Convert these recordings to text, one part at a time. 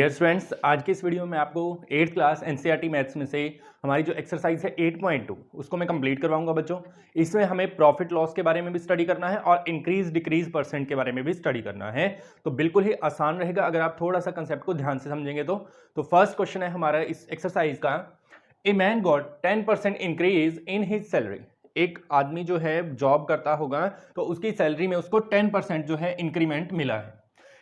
Dear students, आज की इस वीडियो में आपको 8th क्लास एनसीईआरटी मैथ्स में से हमारी जो एक्सरसाइज है 8.2 उसको मैं कंप्लीट करवाऊंगा बच्चों। इसमें हमें प्रॉफिट लॉस के बारे में भी स्टडी करना है और इंक्रीज डिक्रीज परसेंट के बारे में भी स्टडी करना है। तो बिल्कुल ही आसान रहेगा अगर आप थोड़ा सा कंसेप्ट को ध्यान से समझेंगे तो फर्स्ट क्वेश्चन है हमारा इस एक्सरसाइज का, a man got 10% increase in his salary. एक आदमी जो है जॉब करता होगा तो उसकी सैलरी में उसको 10% जो है इंक्रीमेंट मिला है।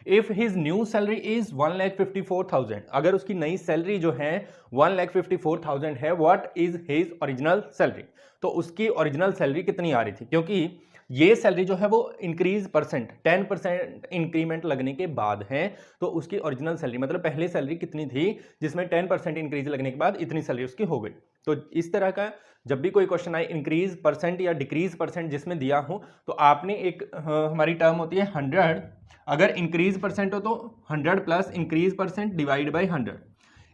If his new salary is 1,54,000, अगर उसकी नई सैलरी जो है 1,54,000 है, what is his original salary. तो उसकी ओरिजिनल सैलरी कितनी आ रही थी, क्योंकि ये सैलरी जो है वो इंक्रीज परसेंट 10% इंक्रीमेंट लगने के बाद है। तो उसकी ओरिजिनल सैलरी मतलब पहले सैलरी कितनी थी जिसमें 10% इंक्रीज लगने के बाद इतनी सैलरी उसकी हो गई। तो इस तरह का जब भी कोई क्वेश्चन आए इंक्रीज परसेंट या डिक्रीज परसेंट जिसमें दिया हो तो आपने एक हमारी टर्म होती है 100, अगर इंक्रीज परसेंट हो तो 100 plus increase percent divide by 100,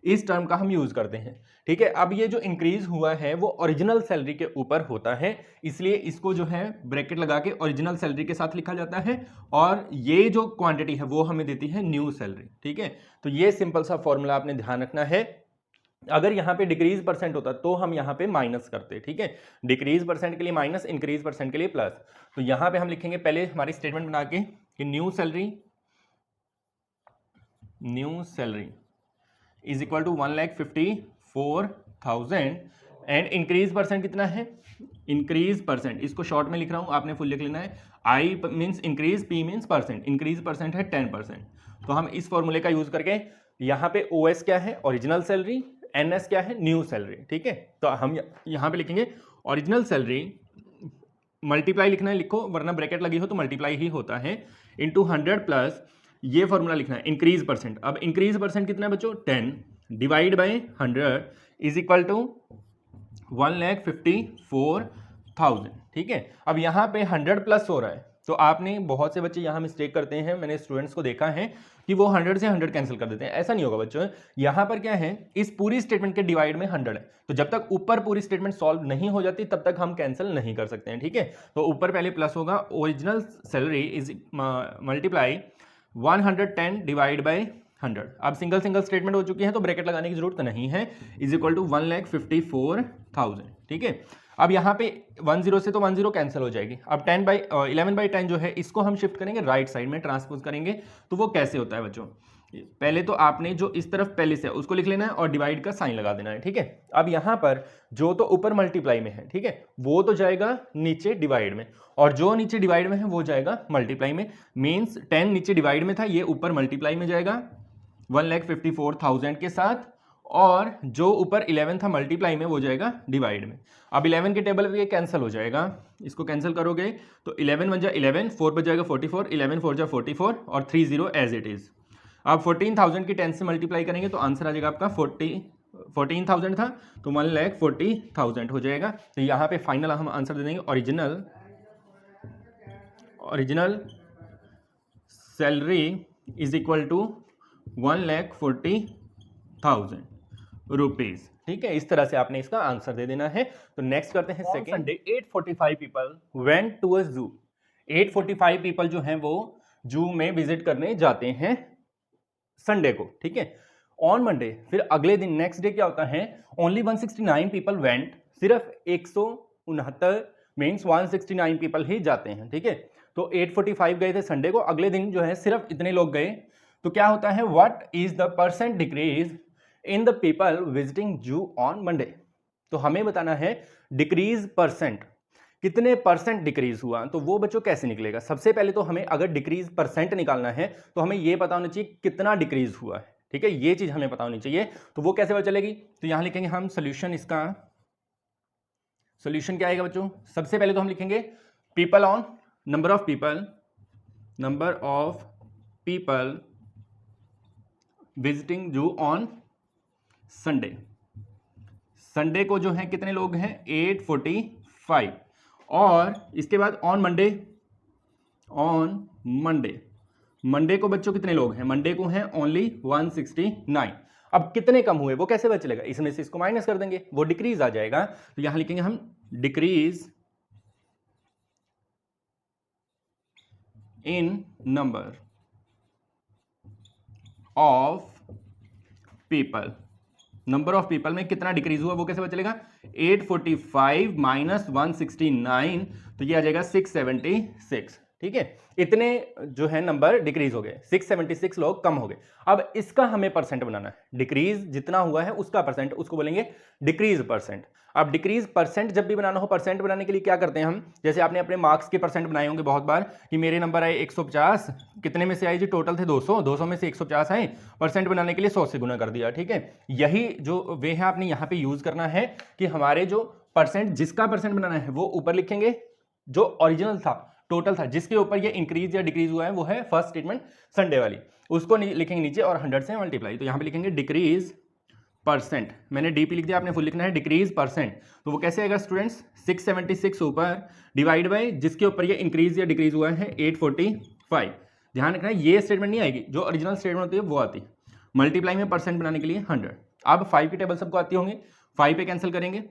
इस टर्म का हम यूज करते हैं। ठीक है, अब ये जो इंक्रीज हुआ है वो ओरिजिनल सैलरी के ऊपर होता है, इसलिए इसको जो है ब्रैकेट लगा के ओरिजिनल सैलरी के साथ लिखा जाता है और ये जो क्वांटिटी है वो हमें देती है न्यू सैलरी। ठीक है, तो ये सिंपल सा फॉर्मूला आपने ध्यान रखना है। अगर यहाँ पे डिक्रीज परसेंट होता तो हम यहाँ पे माइनस करते। ठीक है, डिक्रीज परसेंट के लिए माइनस, इंक्रीज परसेंट के लिए प्लस। तो यहाँ पे हम लिखेंगे पहले हमारी स्टेटमेंट बना के कि new salary is equal to 1,54,000 and increase percent कितना है, इंक्रीज परसेंट इसको शॉर्ट में लिख रहा हूं, आपने फुल लिख लेना है। I means increase, P means percent, increase percent है 10%। तो हम इस फॉर्मूले का यूज करके यहाँ पे ओ एस क्या है, ओरिजिनल सैलरी, एन एस क्या है, न्यू सैलरी। ठीक है, तो हम यहाँ पे लिखेंगे ओरिजिनल सैलरी, मल्टीप्लाई लिखना है लिखो, वरना ब्रैकेट लगी हो तो मल्टीप्लाई ही होता है, इंटू 100 प्लस ये फॉर्मूला लिखना है इंक्रीज परसेंट। अब इंक्रीज परसेंट कितना है बच्चों, 10 divide by 100 is equal to 1,54,000। ठीक है, अब यहाँ पे 100 प्लस हो रहा है तो आपने बहुत से बच्चे यहाँ मिस्टेक करते हैं, मैंने स्टूडेंट्स को देखा है कि वो 100 से 100 कैंसिल कर देते हैं। ऐसा नहीं होगा बच्चों, यहाँ पर क्या है, इस पूरी स्टेटमेंट के डिवाइड में 100 है, तो जब तक ऊपर पूरी स्टेटमेंट सॉल्व नहीं हो जाती तब तक हम कैंसिल नहीं कर सकते हैं। ठीक है, तो ऊपर पहले प्लस होगा, original salary is multiply 110 divide by 100। अब सिंगल स्टेटमेंट हो चुकी है तो ब्रैकेट लगाने की जरूरत नहीं है, इज इक्वल टू 1,54,000। ठीक है, अब यहाँ पे 10 से तो 10 कैंसिल हो जाएगी। अब 11/10 जो है इसको हम शिफ्ट करेंगे राइट साइड में, ट्रांसपोज करेंगे। तो वो कैसे होता है बच्चों, पहले तो आपने जो इस तरफ पहले से उसको लिख लेना है और डिवाइड का साइन लगा देना है। ठीक है, अब यहाँ पर जो तो ऊपर मल्टीप्लाई में है, ठीक है, वो तो जाएगा नीचे डिवाइड में, और जो नीचे डिवाइड में है वो जाएगा मल्टीप्लाई में। मीन्स 10 नीचे डिवाइड में था, ये ऊपर मल्टीप्लाई में जाएगा 1,54,000 के साथ, और जो ऊपर 11 था मल्टीप्लाई में वो जाएगा डिवाइड में। अब 11 के टेबल पे ये कैंसिल हो जाएगा, इसको कैंसिल करोगे तो 11 बन जाए 11, 4 बच जाएगा 44, 11 4 जा 44 और 30 एज इट इज। अब 14,000 की 10 से मल्टीप्लाई करेंगे तो आंसर आ जाएगा आपका 14,000 था तो 1,40,000 हो जाएगा। तो यहाँ पे फाइनल हम आंसर दे देंगे original salary is equal to 1,40,000 rupees. ठीक है, इस तरह से आपने इसका आंसर दे देना है। तो नेक्स्ट करते हैं second. Sunday 8:45 people went to a zoo. 8:45 people जो हैं वो जू में विजिट करने जाते हैं संडे को। ठीक है, ऑन मंडे, फिर अगले दिन नेक्स्ट डे क्या होता है, ओनली 169 पीपल वेंट, सिर्फ 169 मीन्स 169 पीपल ही जाते हैं। ठीक है, तो 8:45 गए थे संडे को, अगले दिन जो है सिर्फ इतने लोग गए, तो क्या होता है, what is the percent decrease in the people visiting जू ऑन मंडे। तो हमें बताना है डिक्रीज परसेंट, कितने परसेंट डिक्रीज हुआ। तो वो बच्चों कैसे निकलेगा, सबसे पहले तो हमें अगर डिक्रीज परसेंट निकालना है तो हमें यह पता होना चाहिए कितना डिक्रीज हुआ है। ठीक है, ये चीज हमें पता होनी चाहिए। तो वो कैसे पता चलेगी, तो यहां लिखेंगे हम सोल्यूशन, इसका सोल्यूशन क्या आएगा बच्चों, सबसे पहले तो हम लिखेंगे people on, number of people visiting जू ऑन संडे। संडे को जो है कितने लोग हैं, 845, और इसके बाद ऑन मंडे को बच्चों कितने लोग हैं, मंडे को हैं ओनली 169। अब कितने कम हुए वो कैसे पता चलेगा, इसमें से इसको माइनस कर देंगे, वो डिक्रीज आ जाएगा। तो यहां लिखेंगे हम decrease in number of people, number of people में कितना डिक्रीज हुआ वो कैसे पता चलेगा, 845 माइनस 169, तो ये आ जाएगा 676, ठीक है। इतने जो है नंबर डिक्रीज हो गए, 676 लोग कम हो गए। अब इसका हमें परसेंट बनाना है, डिक्रीज जितना हुआ है उसका परसेंट, उसको बोलेंगे डिक्रीज परसेंट। अब डिक्रीज परसेंट जब भी बनाना हो, परसेंट बनाने के लिए क्या करते हैं हम, जैसे आपने अपने मार्क्स के परसेंट बनाए होंगे बहुत बार कि मेरे नंबर आए 150, कितने में से आए जी, टोटल थे 200, 200 में से 150 आए, परसेंट बनाने के लिए 100 से गुना कर दिया, ठीक है। यही जो वे है आपने यहाँ पे यूज करना है कि हमारे जो परसेंट, जिसका परसेंट बनाना है वो ऊपर लिखेंगे, जो ओरिजिनल था, टोटल था, जिसके ऊपर ये इंक्रीज या डिक्रीज हुआ है वो है फर्स्ट स्टेटमेंट संडे वाली, उसको लिखेंगे नीचे और 100 से मल्टीप्लाई, तो यहाँ पे लिखेंगे डिक्रीज परसेंट। मैंने डीपी लिख दिया, आपने फुल लिखना है डिक्रीज परसेंट। तो वो कैसे आएगा स्टूडेंट्स, 676 ऊपर डिवाइड बाय जिसके ऊपर ये इंक्रीज या डिक्रीज हुआ है 845। ध्यान रखना है ये स्टेटमेंट नहीं आएगी, जो ओरिजिनल स्टेटमेंट होती है वो आती है, मल्टीप्लाई में परसेंट बनाने के लिए 100। अब 5 की टेबल सबको आती होंगी, 5 पे कैंसिल करेंगे,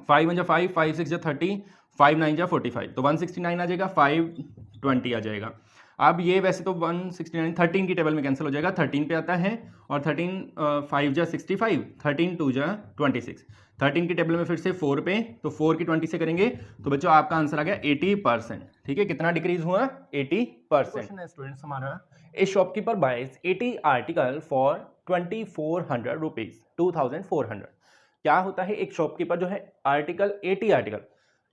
5 1 जा 5, 5 6 जा 30, 5 9 जा 45, तो 169 आ जाएगा, 520 आ जाएगा। अब ये वैसे तो 169 13 की टेबल में कैंसिल हो जाएगा, 13 पे आता है, और 13 5 जा 65, 13 2 जा 26, 13 की टेबल में फिर से 4 पे, तो 4 की 20 से करेंगे तो बच्चों आपका आंसर आ गया 80%, ठीक है। कितना डिक्रीज हुआ, 80%। स्टूडेंट्स हमारा, a shopkeeper buys 80 article for 2400 rupees, 2400। क्या होता है, एक शॉपकीपर जो है article 80 article,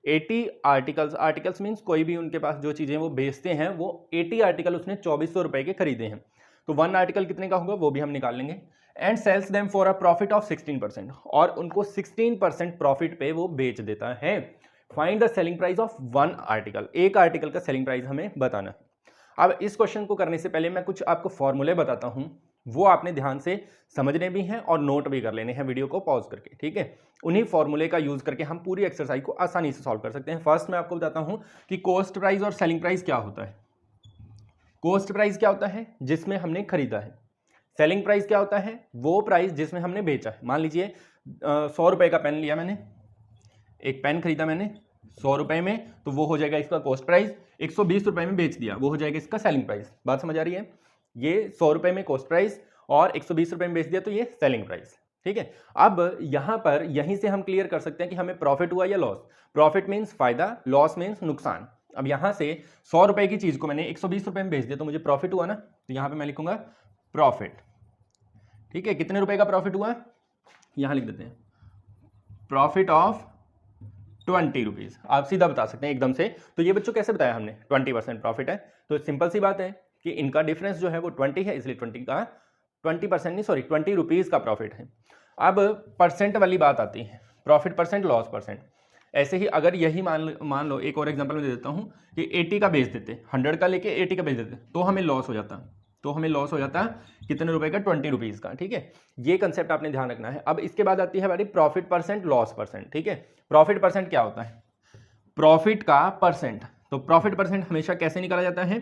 80 articles, articles means कोई भी उनके पास जो चीज़ें वो बेचते हैं, वो 80 आर्टिकल उसने 2400 रुपए के खरीदे हैं, तो 1 आर्टिकल कितने का होगा वो भी हम निकाल लेंगे। And sells them for a profit of 16%, और उनको 16% प्रॉफिट पे वो बेच देता है। Find the selling price of 1 article, एक आर्टिकल का सेलिंग प्राइस हमें बताना है। अब इस क्वेश्चन को करने से पहले मैं कुछ आपको फॉर्मूले बताता हूं, वो आपने ध्यान से समझने भी हैं और नोट भी कर लेने हैं वीडियो को पॉज करके, ठीक है। उन्हीं फॉर्मूले का यूज करके हम पूरी एक्सरसाइज को आसानी से सॉल्व कर सकते हैं। फर्स्ट मैं आपको बताता हूं कि कॉस्ट प्राइस और सेलिंग प्राइस क्या होता है। कॉस्ट प्राइस क्या होता है, जिसमें हमने खरीदा है। सेलिंग प्राइस क्या होता है, वो प्राइस जिसमें हमने बेचा है। मान लीजिए 100 रुपए का पेन लिया मैंने, एक पेन खरीदा मैंने 100 रुपए में, तो वो हो जाएगा इसका कॉस्ट प्राइस। 120 रुपए में बेच दिया, वो हो जाएगा इसका सेलिंग प्राइस। बात समझ आ रही है, ये 100 रुपए में कॉस्ट प्राइस और 120 रुपए में बेच दिया, तो ये सेलिंग प्राइस, ठीक है। अब यहां पर यहीं से हम क्लियर कर सकते हैं कि हमें प्रॉफिट हुआ या लॉस। प्रॉफिट मीन्स फायदा, लॉस मीन्स नुकसान। अब यहां से 100 रुपए की चीज को मैंने 120 रुपए में बेच दिया, तो मुझे प्रॉफिट हुआ ना, तो यहां पे मैं लिखूंगा प्रॉफिट, ठीक है। कितने रुपए का प्रॉफिट हुआ, यहां लिख देते हैं प्रॉफिट ऑफ 20 रुपीज। आप सीधा बता सकते हैं एकदम से। तो ये बच्चों कैसे बताया हमने, 20% प्रॉफिट है, तो सिंपल सी बात है कि इनका डिफरेंस जो है वो 20 है, इसलिए 20% नहीं, सॉरी 20 रुपीज का प्रॉफिट है। अब परसेंट वाली बात आती है, प्रॉफिट परसेंट, लॉस परसेंट। ऐसे ही अगर यही मान लो एक और एग्जांपल में दे देता हूं कि 80 का बेच देते, 100 का लेके 80 का बेच देते, तो हमें लॉस हो जाता, कितने रुपए का, 20 रुपीज का, ठीक है। ये कंसेप्ट आपने ध्यान रखना है। अब इसके बाद आती है हमारी प्रॉफिट परसेंट, लॉस परसेंट, ठीक है। प्रॉफिट परसेंट क्या होता है, प्रॉफिट का परसेंट। तो प्रॉफिट परसेंट हमेशा कैसे निकाला जाता है,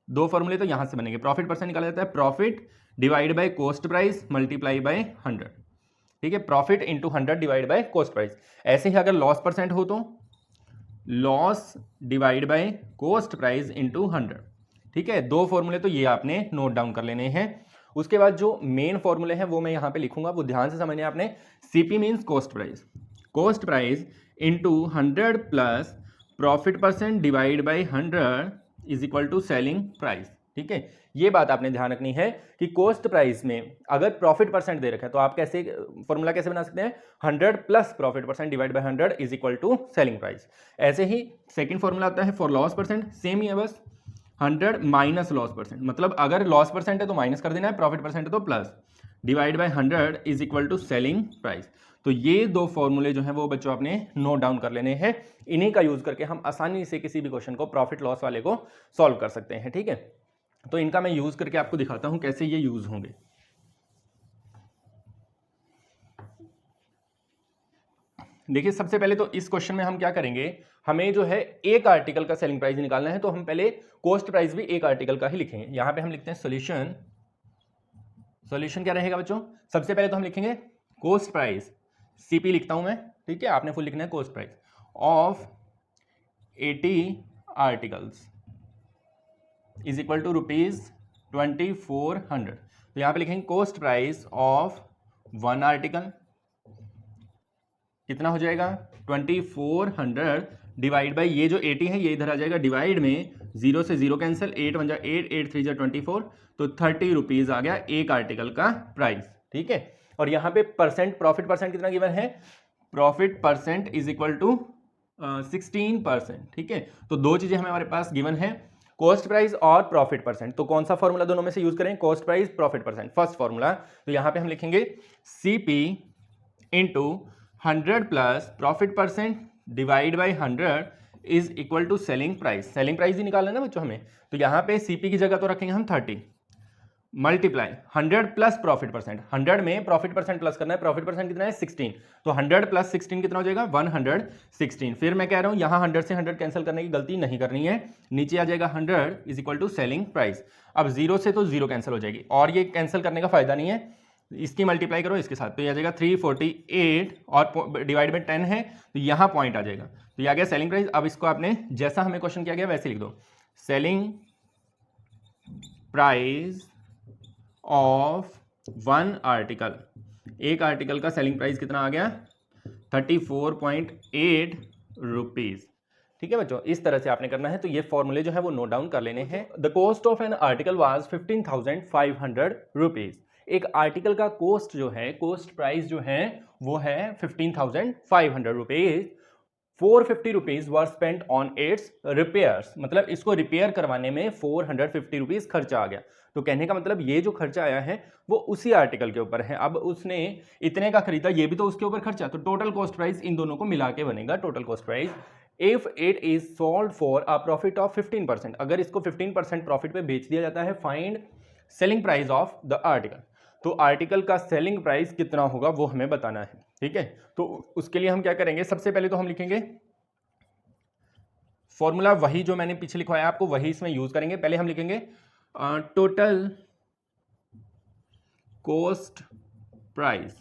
दो फॉर्मूले तो यहां से बनेंगे। प्रॉफिट परसेंट निकाला जाता है profit divide by cost price multiply by 100, ठीक है। Profit into 100 divide by cost price. ऐसे ही अगर लॉस परसेंट हो तो loss divide by cost price into 100, ठीक है। दो फॉर्मूले तो ये आपने नोट डाउन कर लेने हैं। उसके बाद जो मेन फॉर्मूले हैं वो मैं यहां पे लिखूंगा, वो ध्यान से समझने आपने। CP means cost price into 100 plus profit percent divide by 100 is equal to selling price, ठीक है। ये बात आपने ध्यान रखनी है कि कॉस्ट प्राइस में अगर प्रॉफिट परसेंट दे रखा है तो आप कैसे फॉर्मूला कैसे बना सकते हैं, 100 plus profit percent divide by 100 is equal to selling price. ऐसे ही सेकंड फॉर्मूला आता है फॉर लॉस परसेंट, सेम ही है बस, 100 माइनस लॉस परसेंट, मतलब अगर लॉस परसेंट है तो माइनस कर देना है, प्रॉफिट परसेंट है तो plus, divide by 100 is equal to selling price. तो ये दो फॉर्मूले जो है वो बच्चों आपने नोट डाउन कर लेने हैं। इन्हीं का यूज करके हम आसानी से किसी भी क्वेश्चन को, प्रॉफिट लॉस वाले को सॉल्व कर सकते हैं, ठीक है। तो इनका मैं यूज करके आपको दिखाता हूं कैसे ये यूज होंगे। देखिए सबसे पहले तो इस क्वेश्चन में हम क्या करेंगे, हमें जो है एक आर्टिकल का सेलिंग प्राइस निकालना है, तो हम पहले कॉस्ट प्राइस भी एक आर्टिकल का ही लिखेंगे। यहां पे हम लिखते हैं सॉल्यूशन क्या रहेगा बच्चों, सबसे पहले तो हम लिखेंगे कॉस्ट प्राइस, सीपी लिखता हूं मैं, ठीक है। आपने फुल लिखना है cost price of 80 articles is equal to ₹2400। तो यहां पे लिखेंगे कॉस्ट प्राइस ऑफ 1 आर्टिकल कितना हो जाएगा 2400 डिवाइड बाई ये जो 80 है ये इधर आ जाएगा डिवाइड में 0 से 0 कैंसिल 8 1 जा 8 8 3 जा 24 तो 30 रुपीज आ गया एक आर्टिकल का प्राइस। ठीक है, और यहाँ पे परसेंट प्रॉफिट परसेंट कितना गिवन है, profit percent is equal to 16%। ठीक है, तो दो चीजें हमारे पास गिवन है, कॉस्ट प्राइस और प्रॉफिट परसेंट। तो कौन सा फॉर्मूला दोनों में से यूज करें, cost price profit percent. First formula तो यहाँ पे हम लिखेंगे CP into 100 plus profit percent divide by 100 is equal to selling price. Selling price ही निकालना है ना बच्चों हमें, तो यहाँ पे CP की जगह तो रखेंगे हम 30 मल्टीप्लाई 100 प्लस प्रॉफिट परसेंट। 100 में प्रॉफिट परसेंट प्लस करना है, प्रॉफिट परसेंट कितना है 16, तो 100 प्लस 16 कितना हो जाएगा 116। फिर मैं कह रहा हूं यहां 100 से 100 कैंसिल करने की गलती नहीं करनी है, नीचे आ जाएगा 100 is equal to selling price. अब 0 से तो 0 कैंसिल हो जाएगी और ये कैंसिल करने का फायदा नहीं है, इसकी मल्टीप्लाई करो इसके साथ तो ये आ जाएगा 348 और डिवाइड बाई 10 है तो यहाँ पॉइंट आ जाएगा, तो ये आ गया सेलिंग प्राइस। अब इसको आपने जैसा हमें क्वेश्चन किया गया वैसे लिख दो, सेलिंग प्राइस ऑफ 1 आर्टिकल, एक आर्टिकल का सेलिंग प्राइस कितना आ गया 34.8 रुपीज। ठीक है बच्चों, इस तरह से आपने करना है, तो ये फॉर्मूले जो है वो नोट डाउन कर लेने हैं। The cost of an article was 15,500 rupees. एक आर्टिकल का कॉस्ट जो है, कॉस्ट प्राइस जो है वो है 15,500 rupees. 450 rupees were spent on it's repairs, मतलब इसको रिपेयर करवाने में 450 रुपीज खर्चा आ गया। तो कहने का मतलब ये जो खर्चा आया है वो उसी आर्टिकल के ऊपर है, अब उसने इतने का खरीदा ये भी तो उसके ऊपर खर्चा, तो टोटल कॉस्ट प्राइस इन दोनों को मिला के बनेगा total cost price. If it is sold for a profit of 15%, अगर इसको 15% प्रॉफिट पे बेच दिया जाता है, find selling price of the article. तो आर्टिकल का सेलिंग प्राइस कितना होगा वो हमें बताना है। ठीक है, तो उसके लिए हम क्या करेंगे, सबसे पहले तो हम लिखेंगे फॉर्मूला वही जो मैंने पीछे लिखवाया आपको वही इसमें यूज करेंगे। पहले हम लिखेंगे total cost price.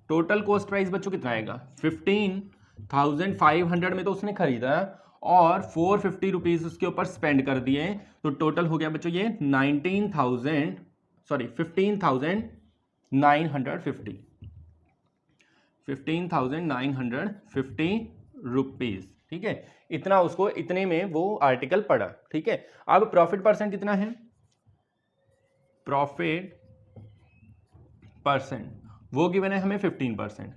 Total cost price बच्चों कितना आएगा 15,500 में तो उसने खरीदा और 450 रुपीज उसके ऊपर स्पेंड कर दिए, तो टोटल हो गया बच्चों ये 15,950 रुपीज। ठीक है, इतना उसको इतने में वो आर्टिकल पड़ा। ठीक है, अब प्रॉफिट परसेंट कितना है, प्रॉफिट परसेंट वो गिवन है हमें 15%।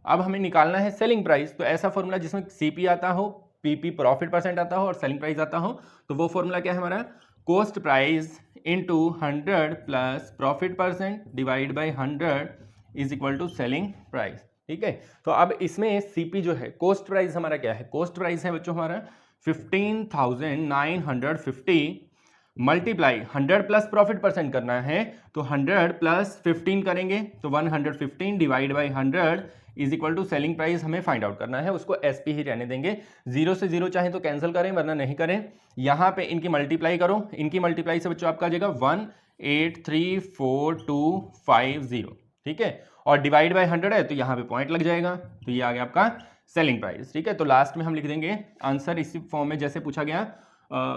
अब हमें निकालना है सेलिंग प्राइस, तो ऐसा फॉर्मूला जिसमें CP आता हो, PP प्रॉफिट परसेंट आता हो और सेलिंग प्राइस आता हो, तो वो फॉर्मूला क्या है हमारा, cost price into 100 plus profit percent divide by 100 is equal to selling price. ठीक है, तो अब इसमें CP जो है, कॉस्ट प्राइस हमारा क्या है, कॉस्ट प्राइस है बच्चों हमारा 15,950 मल्टीप्लाई 100 प्लस प्रॉफिट परसेंट करना है, तो 100 प्लस 15 करेंगे तो 115 divide by 100 is equal to selling price हमें फाइंड आउट करना है। उसको SP ही रहने देंगे, 0 से 0 चाहे तो कैंसिल करें वरना नहीं करें। यहाँ पे इनकी मल्टीप्लाई करो, इनकी मल्टीप्लाई से बच्चों आपका आ जाएगा 1834250। ठीक है, और डिवाइड बाय 100 है तो यहाँ पे पॉइंट लग जाएगा, तो ये आ गया आपका सेलिंग प्राइस। ठीक है, तो लास्ट में हम लिख देंगे आंसर इसी फॉर्म में जैसे पूछा गया,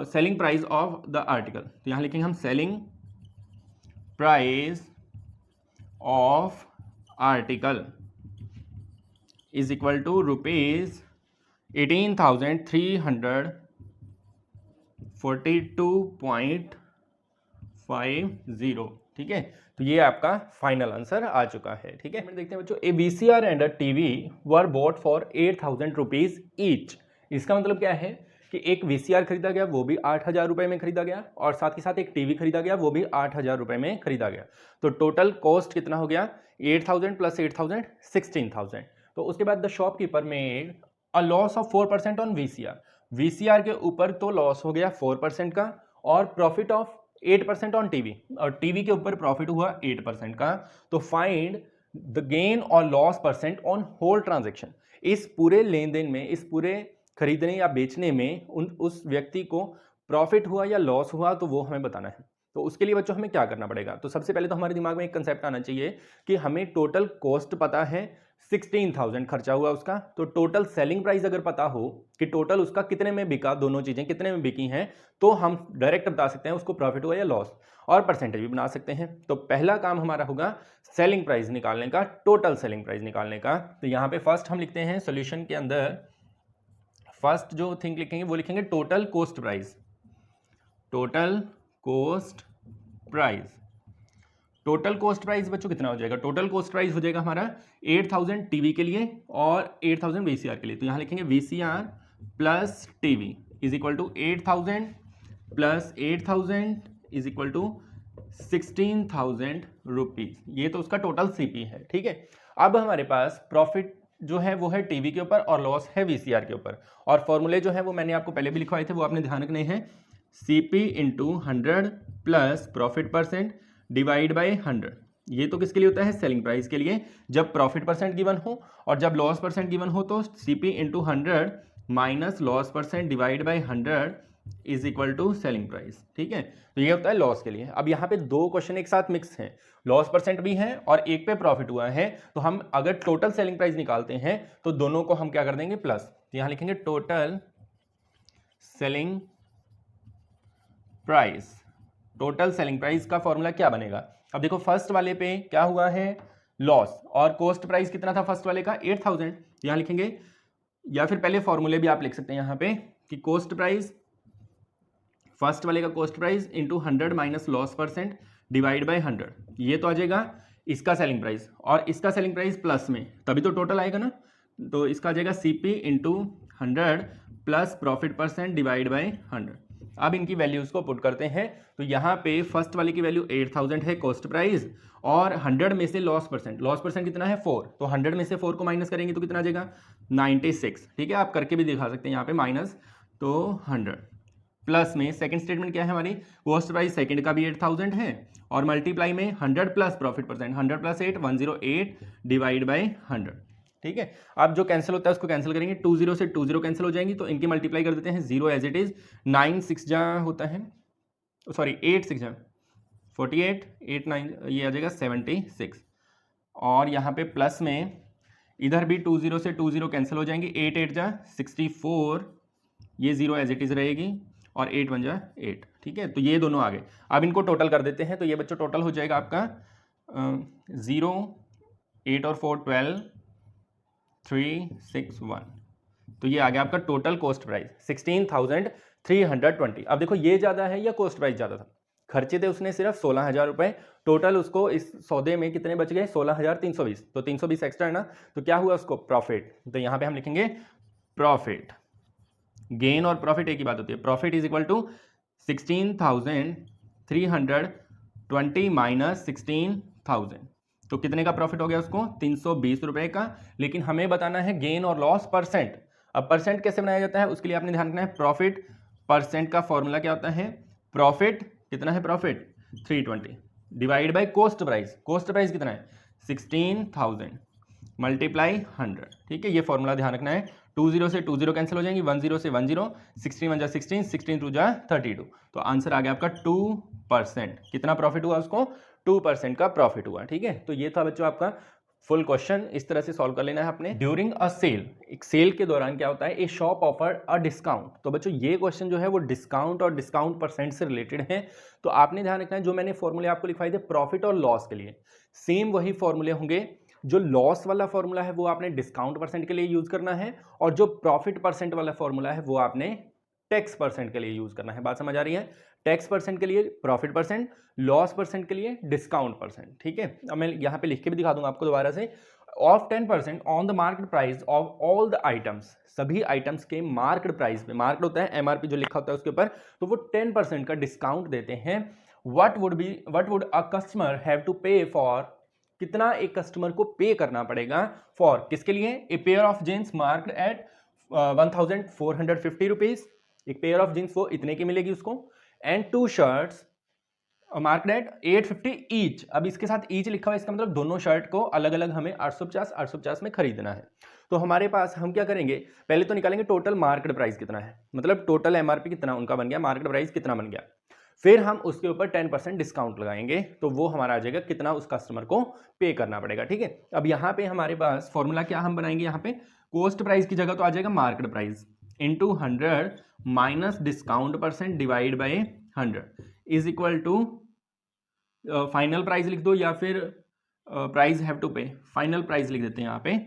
selling price of the article, तो यहाँ लिखेंगे हम selling price of article is equal to rupees 18,342.50। ठीक है, तो ये आपका फाइनल आंसर आ चुका है। ठीक है, देखते हैं बच्चों, a VCR and a TV were bought for 8,000 rupees each. इसका मतलब क्या है कि एक VCR खरीदा गया वो भी 8,000 रुपए में खरीदा गया और साथ ही साथ एक TV खरीदा गया वो भी 8,000 रुपए में खरीदा गया। तो टोटल कॉस्ट कितना हो गया 8,000 प्लस 8,000 16,000। तो उसके बाद the shopkeeper made a loss of 4% on VCR। VCR के ऊपर तो लॉस हो गया 4% का और प्रॉफिट ऑफ 8% ऑन TV, और TV के ऊपर प्रॉफिट हुआ 8% का। तो फाइंड द गेन और loss percent on whole transaction. इस पूरे लेन देन में, इस पूरे खरीदने या बेचने में उस व्यक्ति को प्रॉफिट हुआ या लॉस हुआ तो वो हमें बताना है। तो उसके लिए बच्चों हमें क्या करना पड़ेगा, तो सबसे पहले तो हमारे दिमाग में एक कंसेप्ट आना चाहिए कि हमें टोटल कॉस्ट पता है 16,000 खर्चा हुआ उसका, तो टोटल सेलिंग प्राइस अगर पता हो कि टोटल उसका कितने में बिका, दोनों चीजें कितने में बिकी हैं, तो हम डायरेक्ट बता सकते हैं उसको प्रॉफिट हुआ या लॉस, और परसेंटेज भी बना सकते हैं। तो पहला काम हमारा होगा सेलिंग प्राइस निकालने का, टोटल सेलिंग प्राइस निकालने का। तो यहाँ पे फर्स्ट हम लिखते हैं सोल्यूशन के अंदर, फर्स्ट जो थिंग लिखेंगे वो लिखेंगे total cost price, total cost price. Total cost price बच्चों कितना हो जाएगा, टोटल कॉस्ट प्राइस हो जाएगा हमारा 8,000 टीवी के लिए और 8,000 वीसीआर के लिए। तो यहाँ लिखेंगे VCR plus TV is equal to 8,000 plus 8,000 is equal to 16,000 rupees. ये तो उसका टोटल सीपी है, ठीक है। अब हमारे पास प्रॉफिट जो है वो है टीवी के ऊपर और लॉस है वीसीआर के ऊपर, और फॉर्मूले जो है वो मैंने आपको पहले भी लिखवाए थे, वो आपने ध्यान रखने हैं। CP into 100 plus profit percent divide by 100। ये तो किसके लिए होता है, सेलिंग प्राइस के लिए, जब प्रॉफिट परसेंट गिवन हो, और जब लॉस परसेंट गिवन हो तो CP into 100 minus loss percent divide by 100 is equal to selling price, ठीक है। तो ये होता है लॉस के लिए। अब यहाँ पे दो क्वेश्चन एक साथ मिक्स हैं, लॉस परसेंट भी है और एक पे प्रॉफिट हुआ है, तो हम अगर टोटल सेलिंग प्राइस निकालते हैं तो दोनों को हम क्या कर देंगे प्लस। तो यहाँ लिखेंगे total selling price, total selling price का फॉर्मूला क्या बनेगा। अब देखो फर्स्ट वाले पे क्या हुआ है लॉस, और कॉस्ट प्राइस कितना था फर्स्ट वाले का 8,000। यहाँ लिखेंगे, या फिर पहले फॉर्मूले भी आप लिख सकते हैं यहाँ पे कि कॉस्ट प्राइस, फर्स्ट वाले का cost price into 100 minus loss percent divide by 100, ये तो आ जाएगा इसका सेलिंग प्राइस, और इसका सेलिंग प्राइस प्लस में, तभी तो टोटल आएगा ना। तो इसका आ जाएगा CP into 100 plus profit percent divide by 100। अब इनकी वैल्यूज को पुट करते हैं, तो यहाँ पे फर्स्ट वाले की वैल्यू 8,000 है कॉस्ट प्राइस, और 100 में से लॉस परसेंट कितना है 4, तो 100 में से 4 को माइनस करेंगे तो कितना आ जाएगा 96, ठीक है। आप करके भी दिखा सकते हैं यहाँ पे माइनस, तो 100 प्लस में सेकंड स्टेटमेंट क्या है हमारी, कॉस्ट प्राइस सेकंड का भी 8,000 है, और मल्टीप्लाई में 100 plus profit percent, 100 plus 8 108 divide by 100, ठीक है। अब जो कैंसिल होता है उसको कैंसिल करेंगे, 20 से 20 कैंसिल हो जाएंगी, तो इनकी मल्टीप्लाई कर देते हैं 0 एज इट इज, 9 6 जा होता है, सॉरी 8 6 जा 48, 8 9 ये आ जाएगा 76, और यहाँ पे प्लस में इधर भी 20 से 20 कैंसिल हो जाएंगी, 8 8 जा 64, ये 0 एज इट इज रहेगी, और 8 1 जा 8, ठीक है। तो ये दोनों आ गए। अब इनको टोटल कर देते हैं, तो ये बच्चों टोटल हो जाएगा आपका 0 8 और 4 12 3 6 1, तो ये आ गया आपका टोटल कॉस्ट प्राइस 16,320। अब देखो ये ज़्यादा है या कॉस्ट प्राइस ज़्यादा था, खर्चे थे उसने सिर्फ 16,000 रुपये, टोटल उसको इस सौदे में कितने बच गए 16,320, तो 320 एक्स्ट्रा है ना, तो क्या हुआ उसको प्रॉफिट। तो यहाँ पे हम लिखेंगे प्रॉफिट, गेन और प्रॉफिट एक ही बात होती है, profit is equal to 16,320 minus 16,000, तो कितने का प्रॉफिट हो गया उसको 320 रुपए का। लेकिन हमें बताना है गेन और लॉस परसेंट। अब परसेंट कैसे बनाया जाता है उसके लिए आपने ध्यान रखना है, प्रॉफिट परसेंट का फॉर्मूला क्या होता है, प्रॉफिट कितना है, profit 320 divide by cost price, cost price कितना है 16,000 मल्टीप्लाई 100, ठीक है। ये फॉर्मूला ध्यान रखना है, 20 से 20 कैंसिल हो जाएंगी, 10 से 10, 16 1 जा 16, 16 2 जा 32, तो आंसर आ गया आपका 2%। कितना प्रॉफिट हुआ उसको 2% का प्रॉफिट हुआ, ठीक है। तो ये था बच्चों आपका फुल क्वेश्चन, इस तरह से सॉल्व कर लेना है आपने। ड्यूरिंग अ सेल, एक सेल के दौरान क्या होता है, ए शॉप ऑफर अ डिस्काउंट। तो बच्चों ये क्वेश्चन जो है वो डिस्काउंट और डिस्काउंट परसेंट से रिलेटेड है, तो आपने ध्यान रखना है जो मैंने फॉर्मूले आपको लिखवाए थे प्रॉफिट और लॉस के लिए, सेम वही फॉर्मूले होंगे। जो लॉस वाला फॉर्मूला है वो आपने डिस्काउंट परसेंट के लिए यूज करना है, और जो प्रॉफिट परसेंट वाला फॉर्मूला है वो आपने टैक्स परसेंट के लिए यूज करना है। बात समझ आ रही है, टैक्स परसेंट के लिए प्रॉफिट परसेंट, लॉस परसेंट के लिए डिस्काउंट परसेंट, ठीक है। अब मैं यहाँ पे लिख के भी दिखा दूंगा आपको दोबारा से, of 10% on the market price of all the items, सभी आइटम्स के मार्केट प्राइस पे, मार्केट होता है एमआरपी जो लिखा होता है उसके ऊपर, तो वो 10% का डिस्काउंट देते हैं। What would a customer have to pay for, कितना एक कस्टमर को पे करना पड़ेगा फॉर, किसके लिए, a pair of jeans marked at 1,450 rupees, एक पेयर ऑफ जींस वो इतने की मिलेगी उसको, and 2 shirts marked at 850 each. अब इसके साथ ईच लिखा हुआ है, इसका मतलब दोनों शर्ट को अलग अलग हमें 850 में खरीदना है। तो हमारे पास हम क्या करेंगे, पहले तो निकालेंगे टोटल मार्केट प्राइस कितना है, मतलब टोटल एमआरपी कितना उनका बन गया, मार्केट प्राइस कितना बन गया। फिर हम उसके ऊपर 10% डिस्काउंट लगाएंगे, तो वो हमारा आ जाएगा कितना उस कस्टमर को पे करना पड़ेगा। ठीक है, अब यहाँ पे हमारे पास फॉर्मूला क्या हम बनाएंगे, यहाँ पे कॉस्ट प्राइस की जगह तो आ जाएगा market price into 100 minus discount percent divide by 100 is equal to final price लिख दो या फिर price have to pay, final price लिख देते हैं यहाँ पे।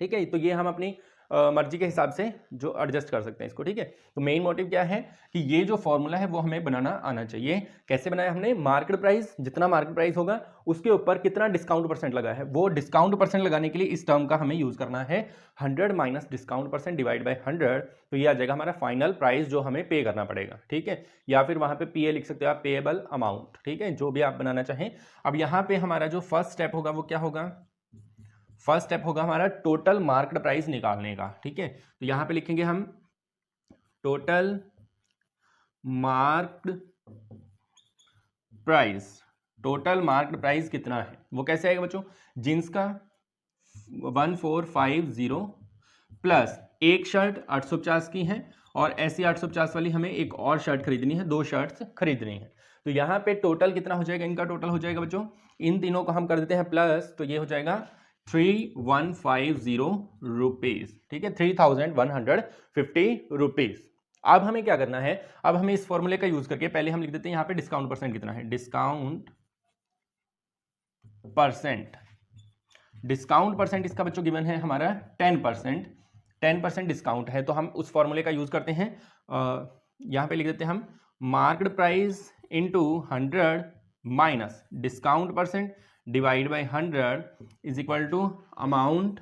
ठीक है, तो ये हम अपनी मर्जी के हिसाब से जो एडजस्ट कर सकते हैं इसको। ठीक है, तो मेन मोटिव क्या है कि ये जो फॉर्मूला है वो हमें बनाना आना चाहिए। कैसे बनाया हमने, मार्केट प्राइस, जितना मार्केट प्राइस होगा उसके ऊपर कितना डिस्काउंट परसेंट लगा है, वो डिस्काउंट परसेंट लगाने के लिए इस टर्म का हमें यूज करना है 100 minus discount percent divide by 100, तो ये आ जाएगा हमारा फाइनल प्राइस जो हमें पे करना पड़ेगा। ठीक है, या फिर वहां पे पीए लिख सकते हो आप, पेएबल अमाउंट। ठीक है, जो भी आप बनाना चाहें। अब यहाँ पे हमारा जो फर्स्ट स्टेप होगा वो क्या होगा, फर्स्ट स्टेप होगा हमारा टोटल मार्केट प्राइस निकालने का। ठीक है, तो यहां पे लिखेंगे हम total market price. Total market price कितना है वो कैसे आएगा बच्चों, जींस का 1450 प्लस एक शर्ट 850 की है और ऐसी 850 वाली हमें एक और शर्ट खरीदनी है, 2 शर्ट्स खरीदनी है। तो यहाँ पे टोटल कितना हो जाएगा, इनका टोटल हो जाएगा बच्चों, इन तीनों को हम कर देते हैं प्लस, तो ये हो जाएगा 3150 रुपीज। ठीक है, 3150 रुपीज। अब हमें क्या करना है, अब हमें इस फॉर्मूले का यूज करके पहले हम लिख देते हैं यहाँ पे डिस्काउंट परसेंट कितना है, डिस्काउंट परसेंट। डिस्काउंट परसेंट इसका बच्चों गिवन है हमारा 10%, 10% डिस्काउंट है, तो हम उस फॉर्मूले का यूज करते हैं। यहाँ पे लिख देते हैं हम market price into 100 minus discount percent divide by 100 is equal to amount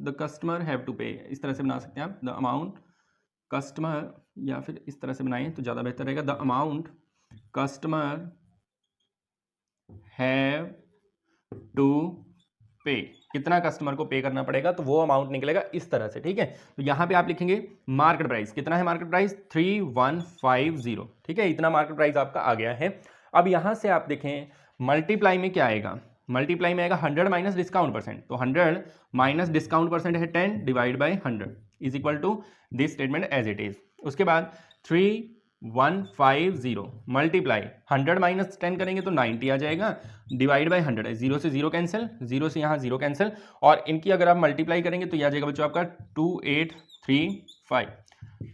the customer have to pay. इस तरह से बना सकते हैं आप, द अमाउंट कस्टमर, या फिर इस तरह से बनाएं तो ज़्यादा बेहतर रहेगा, the amount customer have to pay. कितना कस्टमर को पे करना पड़ेगा, तो वो अमाउंट निकलेगा इस तरह से। ठीक है, तो यहाँ पे आप लिखेंगे मार्केट प्राइस कितना है, मार्केट प्राइस 3150। ठीक है, इतना मार्केट प्राइस आपका आ गया है। अब यहाँ से आप देखें मल्टीप्लाई में क्या आएगा, मल्टीप्लाई में आएगा 100 माइनस डिस्काउंट परसेंट, तो 100 माइनस डिस्काउंट परसेंट है 10 divide by 100 is equal to this statement as it is. उसके बाद 3150 मल्टीप्लाई 100 माइनस 10 करेंगे तो 90 आ जाएगा, डिवाइड बाई 100 है, 0 से 0 कैंसिल, 0 से यहाँ 0 कैंसिल, और इनकी अगर आप मल्टीप्लाई करेंगे तो यह आ जाएगा बच्चों आपका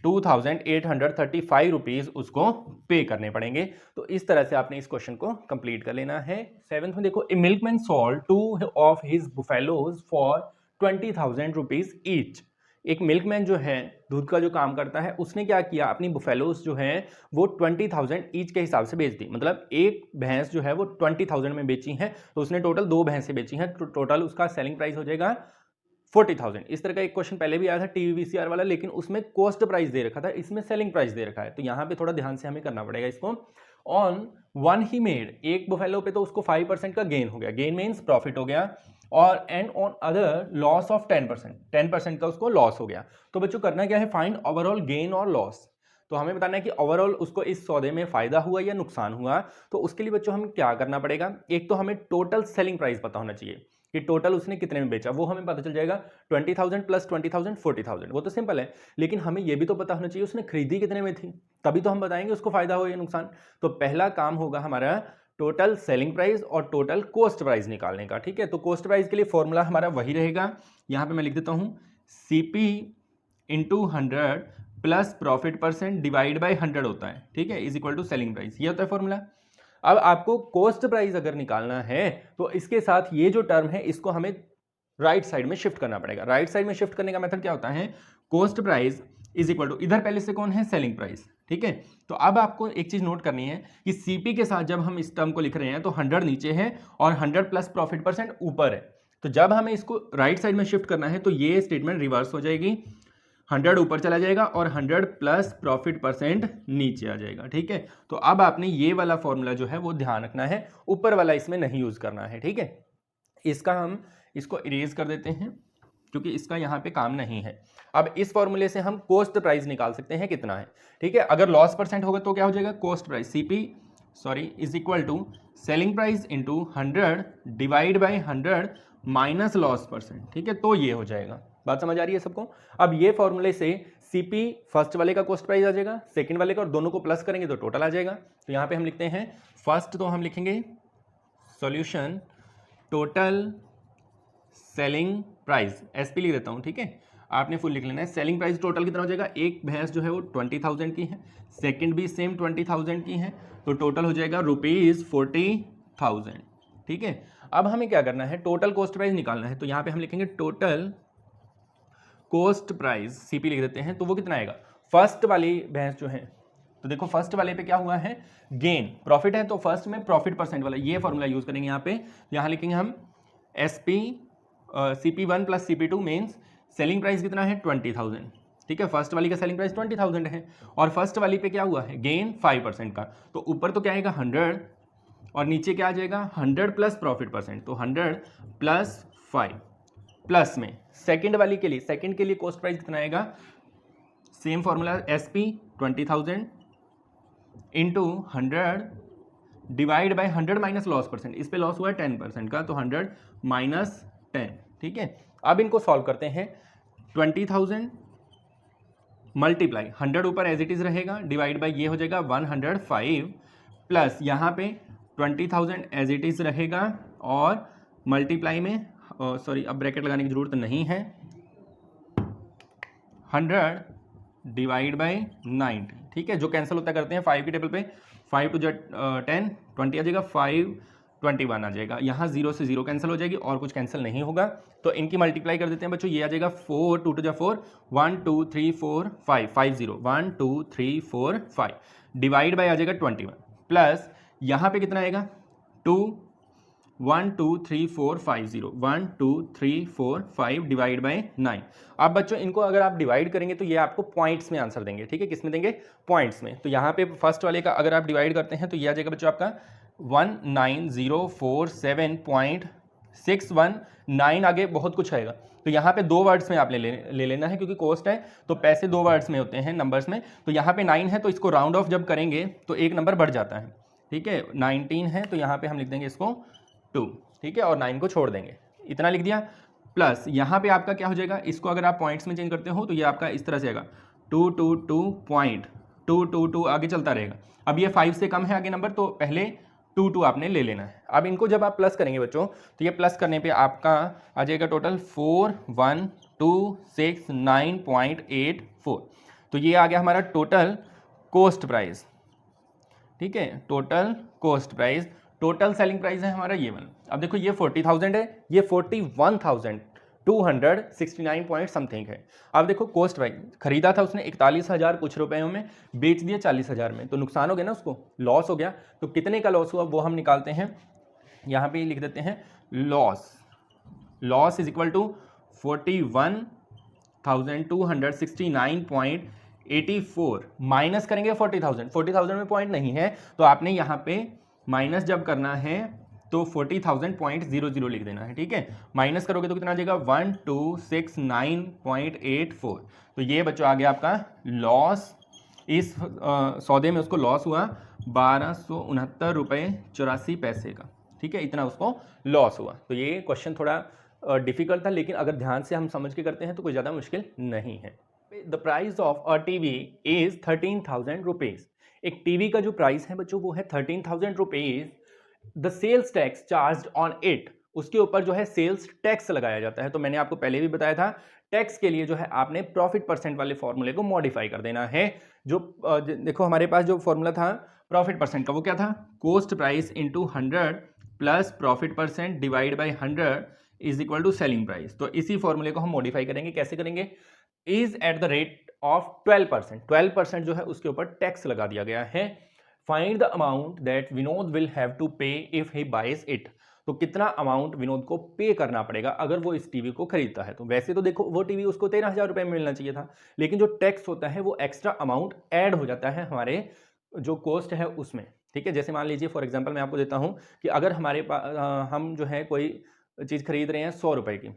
2835 रुपीज़ उसको पे करने पड़ेंगे। तो इस तरह से आपने इस क्वेश्चन को कंप्लीट कर लेना है। 7th में देखो, a milkman sold 2 of his buffaloes for 20,000 rupees each. एक मिल्कमैन जो है, दूध का जो काम करता है, उसने क्या किया, अपनी बुफेलोज जो है वो 20,000 ईच के हिसाब से बेच दी। मतलब एक भैंस जो है वो 20,000 में बेची है, तो उसने टोटल 2 भैंसें बेची हैं, तो टोटल उसका सेलिंग प्राइस हो जाएगा 40,000। इस तरह का एक क्वेश्चन पहले भी आया था टीवीवीसीआर वाला, लेकिन उसमें कॉस्ट प्राइस दे रखा था, इसमें सेलिंग प्राइस दे रखा है। तो यहाँ पे थोड़ा ध्यान से हमें करना पड़ेगा इसको। ऑन वन ही मेड, एक बुफेलो पे तो उसको 5% का गेन हो गया, गेन मीन्स प्रॉफिट हो गया, और and on other laws of 10% का उसको लॉस हो गया। तो बच्चों करना क्या है, फाइंड ओवरऑल गेन और लॉस। तो हमें बताना है कि ओवरऑल उसको इस सौदे में फायदा हुआ या नुकसान हुआ। तो उसके लिए बच्चों हमें क्या करना पड़ेगा, एक तो हमें टोटल सेलिंग प्राइस पता होना चाहिए कि टोटल उसने कितने में बेचा, वो हमें पता चल जाएगा 20,000 प्लस 20,000 40,000, वो तो सिंपल है। लेकिन हमें ये भी तो पता होना चाहिए उसने खरीदी कितने में थी, तभी तो हम बताएंगे उसको फायदा हो या नुकसान। तो पहला काम होगा हमारा टोटल सेलिंग प्राइस और टोटल कॉस्ट प्राइस निकालने का। ठीक है, तो कॉस्ट प्राइस के लिए फॉर्मूला हमारा वही रहेगा, यहाँ पे मैं लिख देता हूँ CP into 100 plus profit percent divide by 100 होता है। ठीक है, is equal to selling price, ये होता है फॉर्मूला। अब आपको कॉस्ट प्राइस अगर निकालना है तो इसके साथ ये जो टर्म है इसको हमें राइट साइड में शिफ्ट करना पड़ेगा। राइट साइड में शिफ्ट करने का मेथड क्या होता है, cost price is equal to, इधर पहले से कौन है, सेलिंग प्राइस। ठीक है, तो अब आपको एक चीज नोट करनी है कि CP के साथ जब हम इस टर्म को लिख रहे हैं तो 100 नीचे है और 100 प्लस प्रॉफिट परसेंट ऊपर है। तो जब हमें इसको राइट साइड में शिफ्ट करना है तो ये स्टेटमेंट रिवर्स हो जाएगी, 100 ऊपर चला जाएगा और 100 प्लस प्रॉफिट परसेंट नीचे आ जाएगा। ठीक है, तो अब आपने ये वाला फॉर्मूला जो है वो ध्यान रखना है, ऊपर वाला इसमें नहीं यूज करना है। ठीक है, इसका हम इसको इरेज कर देते हैं क्योंकि इसका यहाँ पे काम नहीं है। अब इस फॉर्मूले से हम कॉस्ट प्राइस निकाल सकते हैं कितना है। ठीक है, अगर लॉस परसेंट होगा तो क्या हो जाएगा, cost price is equal to selling price into 100 divide by 100 minus loss percent. ठीक है, तो ये हो जाएगा, बात समझ आ रही है सबको? अब ये फॉर्मूले से सीपी फर्स्ट वाले का कॉस्ट प्राइस आ जाएगा, सेकंड वाले का, और दोनों को प्लस करेंगे तो टोटल आ जाएगा। तो यहाँ पे हम लिखते हैं फर्स्ट, तो हम लिखेंगे solution total selling price, SP लिख देता हूँ, ठीक है, आपने फुल लिख लेना है। सेलिंग प्राइस टोटल कितना हो जाएगा, एक भैंस जो है वो 20,000 की है, सेकंड भी सेम 20,000 की है, तो टोटल हो जाएगा ₹40,000, ठीक है। अब हमें क्या करना है, टोटल कॉस्ट प्राइस निकालना है, तो यहाँ पे हम लिखेंगे टोटल कॉस्ट प्राइस, सीपी लिख देते हैं, तो वो कितना आएगा, फर्स्ट वाली भैंस जो है, तो देखो फर्स्ट वाले पे क्या हुआ है, गेन, प्रॉफिट है, तो फर्स्ट में प्रॉफिट परसेंट वाला ये फॉर्मूला यूज करेंगे यहाँ पे। यहाँ लिखेंगे हम SP CP1 plus CP2 means selling price कितना है 20,000, ठीक है, फर्स्ट वाली का सेलिंग प्राइस 20,000 है, और फर्स्ट वाली पे क्या हुआ है, गेन 5% का, तो ऊपर तो क्या आएगा 100 और नीचे क्या आ जाएगा 100 प्लस प्रॉफिट परसेंट, तो 100 प्लस 5 प्लस में सेकंड वाली के लिए, सेकंड के लिए कॉस्ट प्राइस कितना आएगा, same formula SP 20,000 into 100 divide by 100 minus loss percent, इस पे लॉस हुआ है 10% का, तो 100 माइनस 10, ठीक है। अब इनको सॉल्व करते हैं, 20,000 मल्टीप्लाई 100 ऊपर एज इट इज रहेगा, डिवाइड बाई ये हो जाएगा 105 प्लस यहाँ पे 20,000 एज इट इज रहेगा, और मल्टीप्लाई में सॉरी अब ब्रैकेट लगाने की जरूरत नहीं है, 100 डिवाइड बाई 90, ठीक है, जो कैंसिल होता करते हैं 5 की टेबल पे, 5 टू 10 20 आ जाएगा, 5 21 आ जाएगा, यहाँ 0 से 0 कैंसिल हो जाएगी और कुछ कैंसिल नहीं होगा, तो इनकी मल्टीप्लाई कर देते हैं बच्चों, ये आ जाएगा 4 2 टू 4 1 2 3 4 5 5 0 1 2 3 4 5 डिवाइड बाई आ जाएगा 21 प्लस यहाँ पे कितना आएगा 2 1 2 3 4 5 0 1 2 3 4 5 डिवाइड बाई 9। अब बच्चों इनको अगर आप डिवाइड करेंगे तो ये आपको पॉइंट्स में आंसर देंगे, ठीक है, किस में देंगे, पॉइंट्स में। तो यहाँ पे फर्स्ट वाले का अगर आप डिवाइड करते हैं तो ये आ जाएगा बच्चों आपका 19047.619, आगे बहुत कुछ आएगा, तो यहाँ पे 2 वर्ड्स में आप ले लेना है, क्योंकि कॉस्ट है तो पैसे 2 वर्ड्स में होते हैं नंबर्स में, तो यहाँ पे 9 है तो इसको राउंड ऑफ जब करेंगे तो एक नंबर बढ़ जाता है, ठीक है, 19 है तो यहाँ पे हम लिख देंगे इसको 2, ठीक है, और 9 को छोड़ देंगे, इतना लिख दिया, प्लस यहाँ पे आपका क्या हो जाएगा, इसको अगर आप पॉइंट्स में चेंज करते हो तो ये आपका इस तरह से आएगा 222.222 आगे चलता रहेगा। अब ये 5 से कम है आगे नंबर, तो पहले 2 आपने ले लेना है। अब इनको जब आप प्लस करेंगे बच्चों तो ये प्लस करने पे आपका आ जाएगा टोटल 4129.84, तो ये आ गया हमारा टोटल कॉस्ट प्राइस, ठीक है, total cost price, total selling price है हमारा ये वाला। अब देखो ये 40,000 है, ये 41,269 पॉइंट समथिंग है। अब देखो कॉस्ट प्राइस खरीदा था उसने 41,000 कुछ रुपयों में, बेच दिया 40,000 में, तो नुकसान हो गया ना, उसको लॉस हो गया। तो कितने का लॉस हुआ वो हम निकालते हैं, यहाँ पे लिख देते हैं loss is equal to 41,269.84 minus करेंगे 40,000 में पॉइंट नहीं है, तो आपने यहाँ पे माइनस जब करना है तो 40,000.00 लिख देना है, ठीक है, माइनस करोगे तो कितना आ जाएगा 1269.84, तो ये बच्चों आ गया आपका लॉस, इस सौदे में उसको लॉस हुआ 1269 रुपये 84 पैसे का, ठीक है, इतना उसको लॉस हुआ। तो ये क्वेश्चन थोड़ा डिफिकल्ट था, लेकिन अगर ध्यान से हम समझ के करते हैं तो कोई ज़्यादा मुश्किल नहीं है। The price of a TV is 13,000 rupees, एक टीवी का जो प्राइस है बच्चों वो है 13,000 rupees. The sales tax charge on it, उसके ऊपर जो है सेल्स टैक्स लगाया जाता है। तो मैंने आपको पहले भी बताया था, टैक्स के लिए जो है आपने प्रॉफिट परसेंट वाले फॉर्मूले को मॉडिफाई कर देना है। जो देखो हमारे पास जो फॉर्मूला था प्रॉफिट परसेंट का वो क्या था, cost price into 100 plus profit percent divide by 100 is equal to selling price. तो इसी फॉर्मूले को हम मॉडिफाई करेंगे, कैसे करेंगे, is at the rate of 12%, 12% जो है उसके ऊपर टैक्स लगा दिया गया है। Find the amount that Vinod will have to pay if he buys it, तो कितना अमाउंट विनोद को पे करना पड़ेगा अगर वो इस टीवी को खरीदता है। तो वैसे तो देखो वो टीवी उसको 13,000 रुपये में मिलना चाहिए था, लेकिन जो टैक्स होता है वो एक्स्ट्रा अमाउंट ऐड हो जाता है हमारे जो कॉस्ट है उसमें, ठीक है। जैसे मान लीजिए फॉर एग्जांपल मैं आपको देता हूं कि अगर हमारे पास हम जो है कोई चीज़ खरीद रहे हैं 100 रुपये की,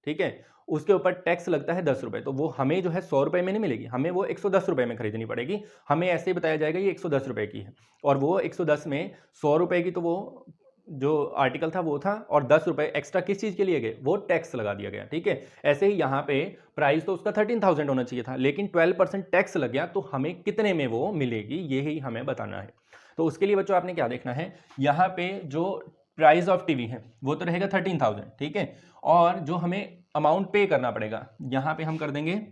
ठीक है, उसके ऊपर टैक्स लगता है 10 रुपये, तो वो हमें जो है 100 रुपये में नहीं मिलेगी, हमें वो 110 रुपये में खरीदनी पड़ेगी। हमें ऐसे ही बताया जाएगा ये 110 रुपये की है, और वो 110 में 100 रुपये की तो वो जो आर्टिकल था वो था, और 10 रुपये एक्स्ट्रा किस चीज़ के लिए गए, वो टैक्स लगा दिया गया, ठीक है। ऐसे ही यहाँ पे प्राइस तो उसका 13,000 होना चाहिए था, लेकिन 12% टैक्स लग गया, तो हमें कितने में वो मिलेगी यही हमें बताना है। तो उसके लिए बच्चों आपने क्या देखना है, यहाँ पे जो प्राइस ऑफ टीवी है वो तो रहेगा 13,000, ठीक है, और जो हमें अमाउंट पे करना पड़ेगा यहाँ पे हम कर देंगे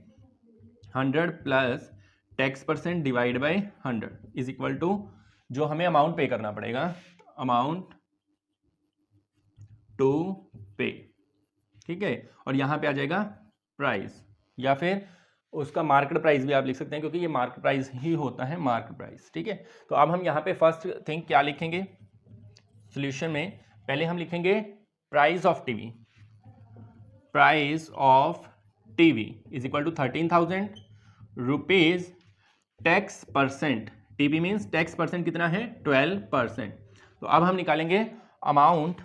100 plus tax percent divide by 100 is equal to जो हमें अमाउंट पे करना पड़ेगा, अमाउंट टू पे, ठीक है, और यहाँ पे आ जाएगा प्राइस, या फिर उसका मार्केट प्राइस भी आप लिख सकते हैं, क्योंकि ये मार्केट प्राइस ही होता है, मार्केट प्राइस, ठीक है। तो अब हम यहाँ पे फर्स्ट थिंग क्या लिखेंगे सॉल्यूशन में, पहले हम लिखेंगे price of TV, price of TV is equal to 13,000 rupees, tax percent, TV means tax percent कितना है 12%। तो अब हम निकालेंगे amount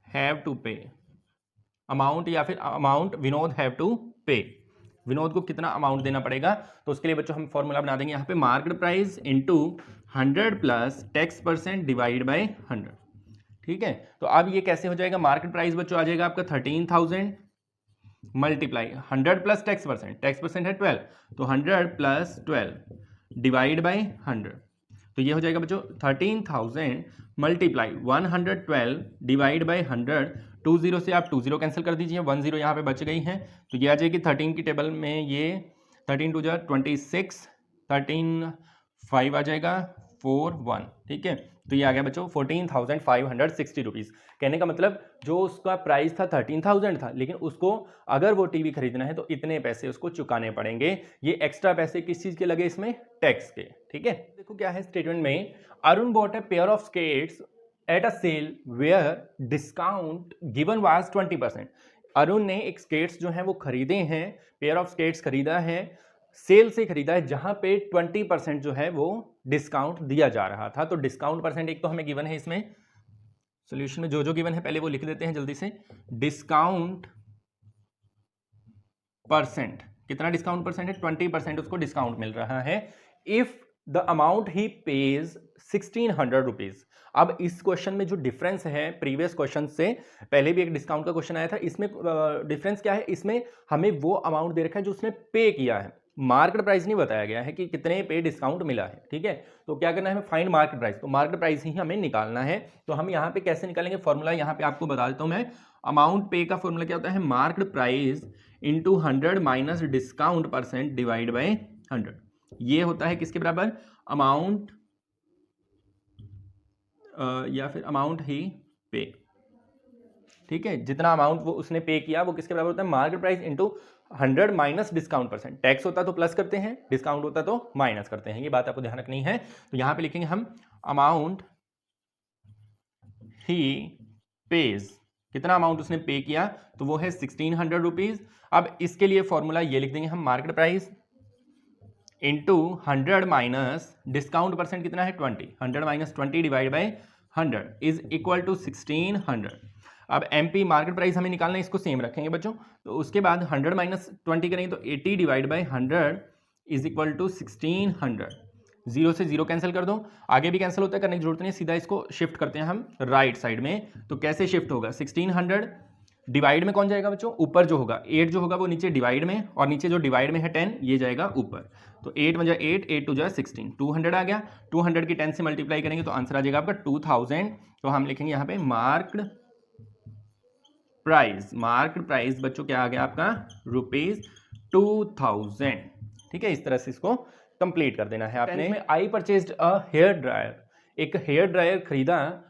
have to pay, amount या फिर अमाउंट विनोद हैव टू पे, विनोद को कितना अमाउंट देना पड़ेगा। तो उसके लिए बच्चों हम फॉर्मूला बना देंगे यहाँ पे market price into 100 plus tax percent divide by 100, ठीक है। तो अब ये कैसे हो जाएगा, मार्केट प्राइस बच्चों आ जाएगा आपका 13,000 मल्टीप्लाई 100 प्लस टैक्स परसेंट है 12, तो 100 प्लस 12 डिवाइड बाय 100, तो ये हो जाएगा बच्चों 13,000 मल्टीप्लाई 112 डिवाइड बाय 100, 20 से आप 20 कैंसिल कर दीजिए, 10 यहाँ पे बच गई हैं, तो ये आ जाएगी 13 की टेबल में, ये 13 2 जा 26, 13 5 आ जाएगा 4 1, ठीक है। तो ये आ गया बच्चों 14,560 रुपीज़। कहने का मतलब जो उसका प्राइस था 13,000 था, लेकिन उसको अगर वो टीवी खरीदना है तो इतने पैसे उसको चुकाने पड़ेंगे। ये एक्स्ट्रा पैसे किस चीज़ के लगे इसमें, टैक्स के, ठीक है। देखो क्या है स्टेटमेंट में, Arun bought a pair of skates at a sale where discount given was 20%। Arun ने एक स्केट्स जो हैं वो खरीदे हैं, पेयर ऑफ स्केट्स खरीदा है, सेल से खरीदा है, जहां पे 20% जो है वो डिस्काउंट दिया जा रहा था। तो डिस्काउंट परसेंट एक तो हमें गिवन है, इसमें सॉल्यूशन में जो गिवन है पहले वो लिख देते हैं जल्दी से। डिस्काउंट परसेंट, कितना डिस्काउंट परसेंट है 20% उसको डिस्काउंट मिल रहा है। If the amount he page 1600 rupees. अब इस क्वेश्चन में जो डिफरेंस है प्रीवियस क्वेश्चन से, पहले भी एक डिस्काउंट का क्वेश्चन आया था, इसमें डिफरेंस क्या है, इसमें हमें वो अमाउंट दे रखा है जो उसने पे किया है, मार्केट प्राइस नहीं बताया गया है कि कितने पे डिस्काउंट मिला है, ठीक है। तो क्या करना है हमें, फाइंड मार्केट प्राइस, तो मार्केट प्राइस ही हमें निकालना है। तो हम यहाँ पे कैसे निकालेंगे, फॉर्मूला यहाँ पे आपको बता देता हूँ मैं। अमाउंट पे का फॉर्मूला क्या होता है, market price into 100 minus discount percent divide by 100, ये होता है किसके बराबर, अमाउंट या फिर अमाउंट ही पे, ठीक है। जितना अमाउंट वो उसने पे किया वो किसके बराबर होता है, market price into 100 minus discount percent. Tax होता तो प्लस करते हैं, डिस्काउंट होता तो माइनस करते हैं, ये बात आपको ध्यान रखनी है। तो यहां पे लिखेंगे हम अमाउंट ही पेज, कितना अमाउंट उसने पे किया, तो वो है 1600 रुपीज। अब इसके लिए फॉर्मूला ये लिख देंगे हम, market price into 100 minus discount percent कितना है 20, 100 minus 20 divide by 100 is equal to 1600। अब एमपी मार्केट प्राइस हमें निकालना है, इसको सेम रखेंगे बच्चों। तो उसके बाद 100 माइनस 20 करेंगे तो 80 divide by 100 is equal to 1600। Zero से जीरो कैंसिल कर दो, आगे भी कैंसिल होता है, करने की जरूरत नहीं, सीधा इसको शिफ्ट करते हैं हम राइट साइड में। तो कैसे शिफ्ट होगा, 1600 डिवाइड में कौन जाएगा बच्चों, ऊपर जो होगा 8 जो होगा वो नीचे डिवाइड में, और नीचे जो डिवाइड में है 10 ये जाएगा ऊपर। तो 8 में 8, 8 टू 16, 200 आ गया। 200 की 10 से मल्टीप्लाई करेंगे तो आंसर आ जाएगा आपका 2000। तो हम लिखेंगे यहाँ पे मार्क्ड प्राइस, मार्क्ड प्राइस बच्चों क्या आ गया आपका, ₹2000, ठीक है। इस तरह से इसको कंप्लीट कर देना है आपने। आई परचेज्ड अ हेयर ड्रायर, एक हेयर ड्रायर खरीदा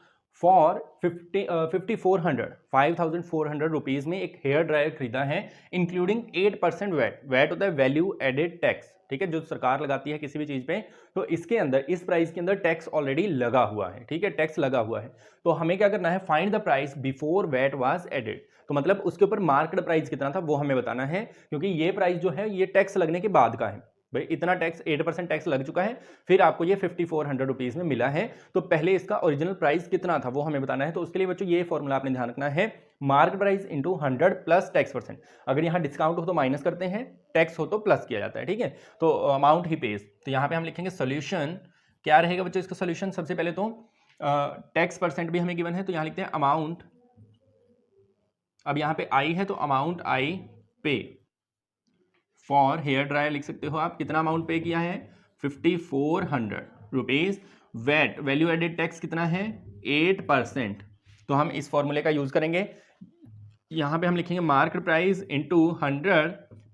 फॉर 5400 रुपीज़ में एक हेयर ड्रायर खरीदा है, इंक्लूडिंग 8% वैट, वैट होता है वैल्यू एडेड टैक्स, ठीक है, जो सरकार लगाती है किसी भी चीज़ पे। तो इसके अंदर, इस प्राइस के अंदर टैक्स ऑलरेडी लगा हुआ है, ठीक है, टैक्स लगा हुआ है। तो हमें क्या करना है, find the price before VAT was added. तो मतलब उसके ऊपर मार्केट प्राइस कितना था वो हमें बताना है, क्योंकि ये प्राइस जो है ये टैक्स लगने के बाद का है। भाई इतना टैक्स 8% टैक्स लग चुका है, फिर आपको ये 5400 रुपीज़ में मिला है। तो पहले इसका ओरिजिनल प्राइस कितना था वो हमें बताना है। तो उसके लिए बच्चों ये फॉर्मूला आपने ध्यान रखना है, market price into 100 plus tax percent. अगर यहाँ डिस्काउंट हो तो माइनस करते हैं, टैक्स हो तो प्लस किया जाता है, ठीक है। तो अमाउंट ही पेज, तो यहाँ पे हम लिखेंगे सोल्यूशन क्या रहेगा बच्चों इसका सोल्यूशन? सबसे पहले तो टैक्स परसेंट भी हमें गिवन है, तो यहाँ लिखते हैं अमाउंट, अब यहाँ पे आई है तो अमाउंट आई पे फॉर हेयर ड्रायर लिख सकते हो आप, कितना अमाउंट पे किया है 5400 रुपीज। वेट वैल्यू एडेड टैक्स कितना है 8%, तो हम इस फॉर्मूले का यूज करेंगे। यहाँ पे हम लिखेंगे market price into 100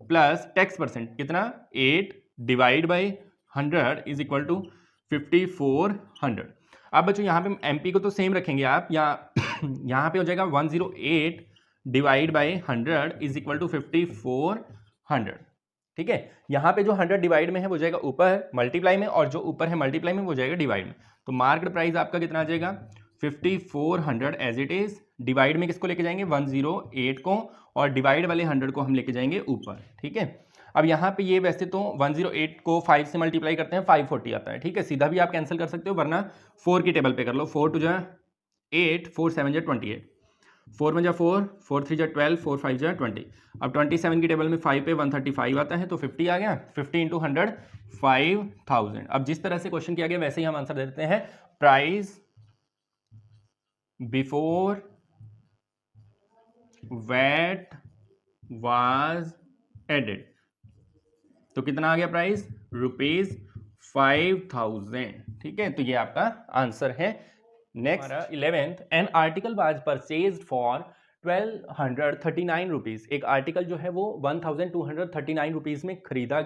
plus tax percent कितना 8 divide by 100 is equal to 5400। अब बच्चों यहाँ पे एमपी को तो सेम रखेंगे आप, यहाँ पे हो जाएगा 108 divide by 100 is equal to 5400। ठीक है, यहाँ पे जो 100 डिवाइड में है वो जाएगा ऊपर मल्टीप्लाई में, और जो ऊपर है मल्टीप्लाई में वो जाएगा डिवाइड में। तो मार्केट प्राइस आपका कितना आ जाएगा 5400 एज इट इज, डिवाइड में किसको लेके जाएंगे 108 को, और डिवाइड वाले 100 को हम लेके जाएंगे ऊपर। ठीक है, अब यहाँ पे ये वैसे तो 108 को 5 से मल्टीप्लाई करते हैं 540 आता है। ठीक है, सीधा भी आप कैंसिल कर सकते हो, वरना 4 की टेबल पे कर लो, 4 2 जा 8, 4 7 जा 28, 4 1 जा 4, 4 3 जा 12, 4 5 जा 20। अब 27 की टेबल में 5 पे 135 आता है, तो 50 आ गया, 50 इंटू 100 5000। अब जिस तरह से क्वेश्चन किया गया वैसे ही हम आंसर दे देते हैं, price before VAT was added, तो कितना आ गया प्राइस ₹5000। ठीक है, तो ये आपका आंसर है। Next 11th, an article was purchased for 1239 rupees. एक आर्टिकल जो है वो 1239 रुपीज में खरीदा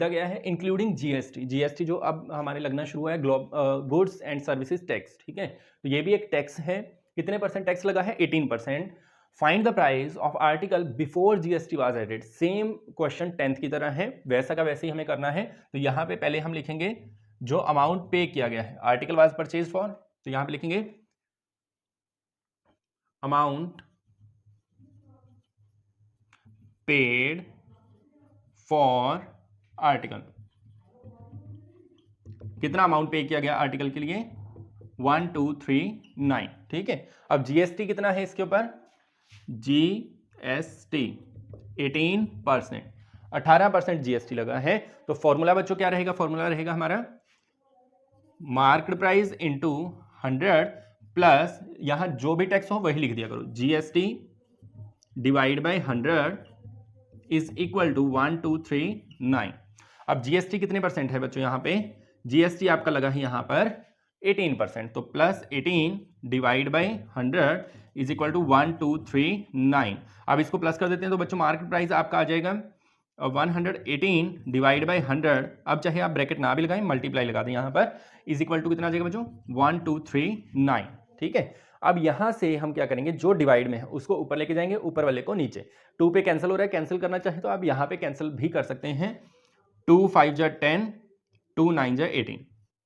गया है इंक्लूडिंग जीएसटी। जीएसटी जो अब हमारे लगना शुरू हुआ है, गुड्स एंड सर्विसेज टैक्स। ठीक है, तो ये भी एक टैक्स है। कितने परसेंट टैक्स लगा है 18%। Find the price of article before GST was added. Same question 10th की तरह है, वैसा का वैसे ही हमें करना है। तो यहाँ पे पहले हम लिखेंगे जो अमाउंट पे किया गया है, आर्टिकल वाज परचेज फॉर, तो यहाँ पे लिखेंगे अमाउंट पेड फॉर आर्टिकल। कितना अमाउंट पे किया गया आर्टिकल के लिए 1239। ठीक है, अब जीएसटी कितना है इसके ऊपर, जीएसटी 18%, 18% जीएसटी लगा है। तो फॉर्मूला बच्चों क्या रहेगा, फॉर्मूला रहेगा हमारा मार्केट प्राइस इंटू 100 प्लस यहां जो भी टैक्स हो वही लिख दिया करो, GST divide by 100 is equal to 1239। अब जीएसटी कितने परसेंट है बच्चों, यहाँ पे जीएसटी आपका लगा है यहाँ पर 18%, तो plus 18 divide by 100 is equal to 1239। अब इसको प्लस कर देते हैं तो बच्चों मार्केट प्राइस आपका आ जाएगा 118 डिवाइड बाई 100। अब चाहे आप ब्रैकेट ना भी लगाएं, मल्टीप्लाई लगा दें यहाँ पर, इज इक्वल टू कितना आ जाएगा बच्चों 1239। ठीक है, अब यहाँ से हम क्या करेंगे, जो डिवाइड में है उसको ऊपर लेके जाएंगे, ऊपर वाले को नीचे। 2 पे कैंसिल हो रहा है, कैंसिल करना चाहे तो आप यहाँ पे कैंसिल भी कर सकते हैं। 2 5 जा 10, 2 9 जा 18,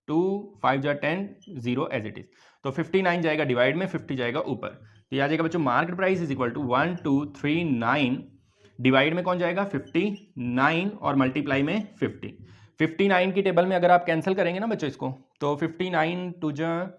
2 5 जा 10, 0 एज इट इज। तो 59 जाएगा डिवाइड में, 50 जाएगा ऊपर, तो यह आ जाएगा बच्चों market price is equal to 1239 divide में कौन जाएगा 59 और मल्टीप्लाई में 50। 59 की टेबल में अगर आप कैंसिल करेंगे ना बच्चों इसको, तो 59 टू जा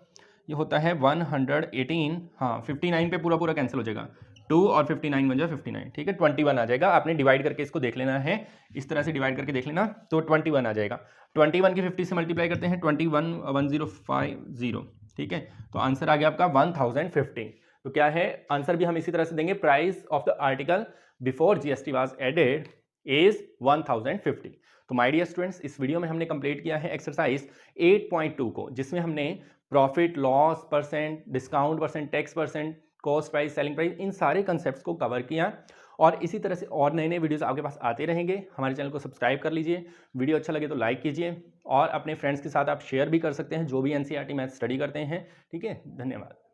ये होता है 118, हाँ 59 पे पूरा पूरा कैंसिल हो जाएगा, 2 और 59 बन जाए 59। ठीक है, 21 आ जाएगा। आपने डिवाइड करके इसको देख लेना है, इस तरह से डिवाइड करके देख लेना, तो 21 आ जाएगा। 21 की 50 से मल्टीप्लाई करते हैं 211050। ठीक है, तो आंसर आ गया आपका 1050। तो क्या है आंसर भी हम इसी तरह से देंगे, price of the article before GST was added is 1050। तो माय डियर स्टूडेंट्स, इस वीडियो में हमने कंप्लीट किया है एक्सरसाइज 8.2 को, जिसमें हमने profit loss percent, discount percent, tax percent, cost price, selling price, इन सारे कंसेप्ट्स को कवर किया। और इसी तरह से और नए नए वीडियोस आपके पास आते रहेंगे। हमारे चैनल को सब्सक्राइब कर लीजिए, वीडियो अच्छा लगे तो लाइक कीजिए, और अपने फ्रेंड्स के साथ आप शेयर भी कर सकते हैं जो भी एनसीईआरटी मैथ स्टडी करते हैं। ठीक है, धन्यवाद।